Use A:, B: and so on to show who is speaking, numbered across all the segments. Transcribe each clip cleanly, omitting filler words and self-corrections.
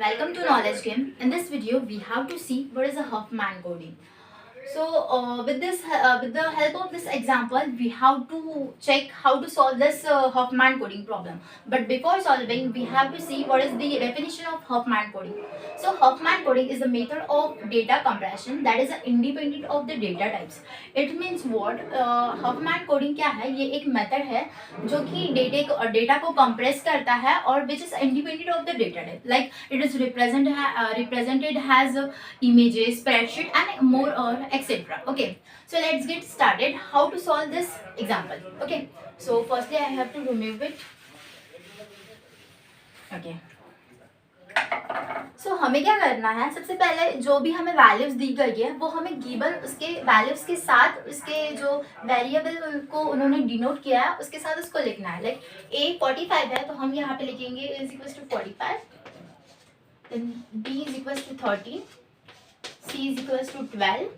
A: Welcome to Knowledge Game. In this video, we have to see what is a Huffman coding. So, with the help of this example, we have to check how to solve this Huffman coding problem. But before solving, we have to see what is the definition of Huffman coding. So, Huffman coding is a method of data compression that is independent of the data types. It means what? Huffman coding क्या है? ये एक method है जो कि data को compress करता है और which is independent of the data type. Like it is represented as images, spreadsheet, and more or etc. Okay, so let's get started. How to solve this example? Okay, so firstly I have to remove it. Okay, so हमें क्या करना है, सबसे पहले जो भी हमें values दी गई है वो हमें गिवन उसके वैल्यूज के साथ उसके जो वेरिएबल को उन्होंने डिनोट किया है उसके साथ उसको लिखना है. लाइक a 45 है तो हम यहाँ पे लिखेंगे a is equals to 45, then b is equals to 13, c is equals to 12,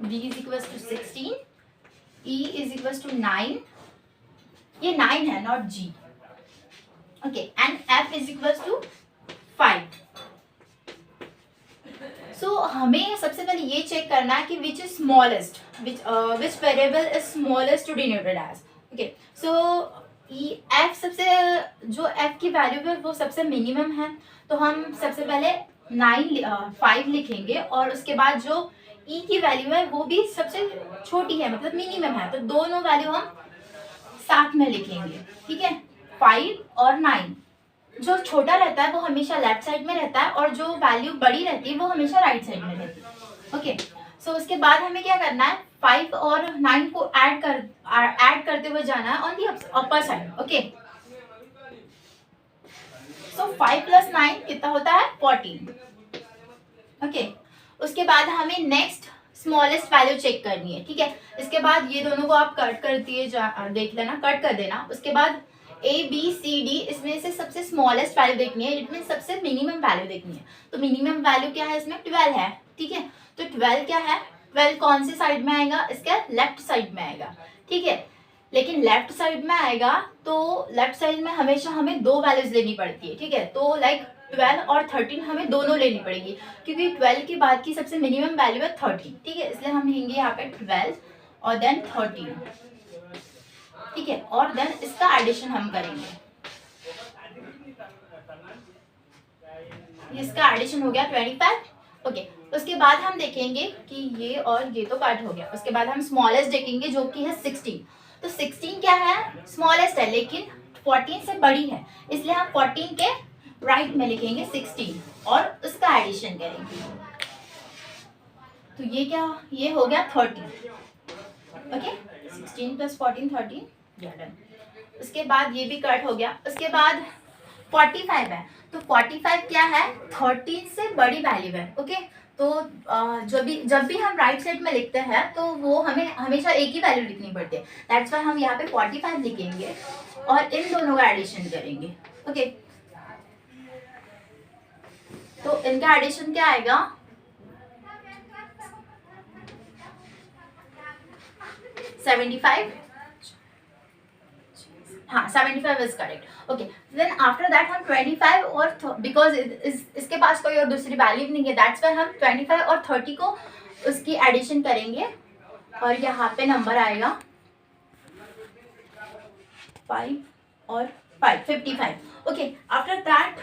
A: d is equals to 16, e is equals to 9. ये 9 है, not g. Okay, and f is equals to 5. So हमें सबसे पहले ये चेक करना है कि which is smallest, which variable is smallest to denoted as. Okay, so f सबसे जो f की वैल्यू है वो सबसे मिनिमम है, तो हम सबसे पहले 5 लिखेंगे और उसके बाद जो e की वैल्यू है वो भी सबसे छोटी है, मतलब मिनिमम है, तो दोनों वैल्यू हम साथ में लिखेंगे. ठीक है, 5 और 9. जो छोटा रहता है वो हमेशा लेफ्ट साइड में रहता है और जो वैल्यू बड़ी रहती है वो हमेशा राइट साइड में रहती है. ओके, सो उसके बाद हमें क्या करना है, 5 और 9 को ऐड करते हुए जाना है on the upper side. Okay, so 5 plus 9 कितना होता है, 14. ओके, उसके बाद हमें नेक्स्ट स्मॉलेस्ट वैल्यू चेक करनी है. ठीक है, इसके बाद ये दोनों को आप कट कर दिए देख लेना, कट कर देना. उसके बाद A B C D इसमें से सबसे स्मॉलेस्ट वैल्यू देखनी है, इट मीन सबसे मिनिमम वैल्यू देखनी है. तो मिनिमम वैल्यू क्या है इसमें, 12 है. ठीक है, तो 12 क्या है, 12 कौन से साइड में आएगा, इसके लेफ्ट साइड में आएगा. ठीक है, लेकिन लेफ्ट साइड में आएगा तो लेफ्ट साइड में हमेशा हमें दो वैल्यूज लेनी पड़ती है. ठीक है, तो लाइक 12 और 13 हमें दोनों लेनी पड़ेगी क्योंकि 12 के बाद की सबसे मिनिमम वैल्यू है 30. ठीक है, इसलिए हम लेंगे यहाँ पे 12 और देन 13. ठीक है, और देन इसका एडिशन हम करेंगे. इसका एडिशन हो गया 25. ओके, उसके बाद हम देखेंगे कि ये और ये तो कट हो गया. उसके बाद हम स्मॉलेस्ट देखेंगे जो कि है 16. तो 16 क्या है, स्मॉलेस्ट है लेकिन 14 से बड़ी है, इसलिए हम 14 के राइट में लिखेंगे 16 और उसका एडिशन करेंगे. तो ये क्या, ये हो गया 30. Okay, 16 plus 14 13. उसके बाद ये भी कट हो गया. उसके बाद 45 है, तो 45 क्या है, 13 से बड़ी वैल्यू है. ओके, तो जब भी हम राइट साइड में लिखते हैं तो वो हमें हमेशा एक ही वैल्यू लिखनी पड़ती है. दैट्स व्हाई हम यहाँ पे 45 लिखेंगे और इन दोनों का एडिशन करेंगे. ओके, तो इनका एडिशन क्या आएगा, 75. हाँ, 75 is correct. Okay, then after that हम 25 और बिकॉज इसके पास कोई और दूसरी वैल्यू नहीं है, दैट्स वाई हम 25 और 30 को उसकी एडिशन करेंगे और यहाँ पे नंबर आएगा 5 और 5 55. ओके, आफ्टर दैट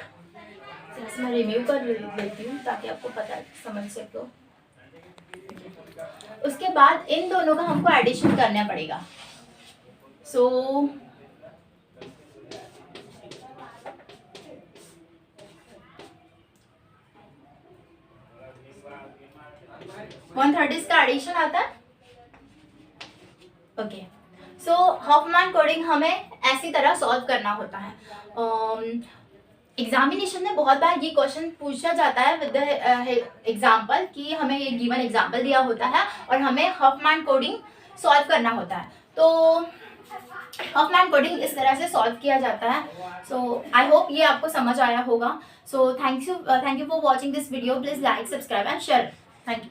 A: मैं रिव्यू कर लेती हूँ ताकि आपको पता समझ सको. उसके बाद इन दोनों का हमको एडिशन करना पड़ेगा. सो 130 का एडिशन आता है. ओके, सो हॉफमैन कोडिंग हमें ऐसी तरह सॉल्व करना होता है. एग्जामिनेशन में बहुत बार ये क्वेश्चन पूछा जाता है विद एग्जाम्पल कि हमें ये गिवन एग्जाम्पल दिया होता है और हमें हॉफमैन कोडिंग सॉल्व करना होता है. तो हॉफमैन कोडिंग इस तरह से सॉल्व किया जाता है. सो आई होप ये आपको समझ आया होगा. So thank you for watching this video. Please like, subscribe and share. Thank you.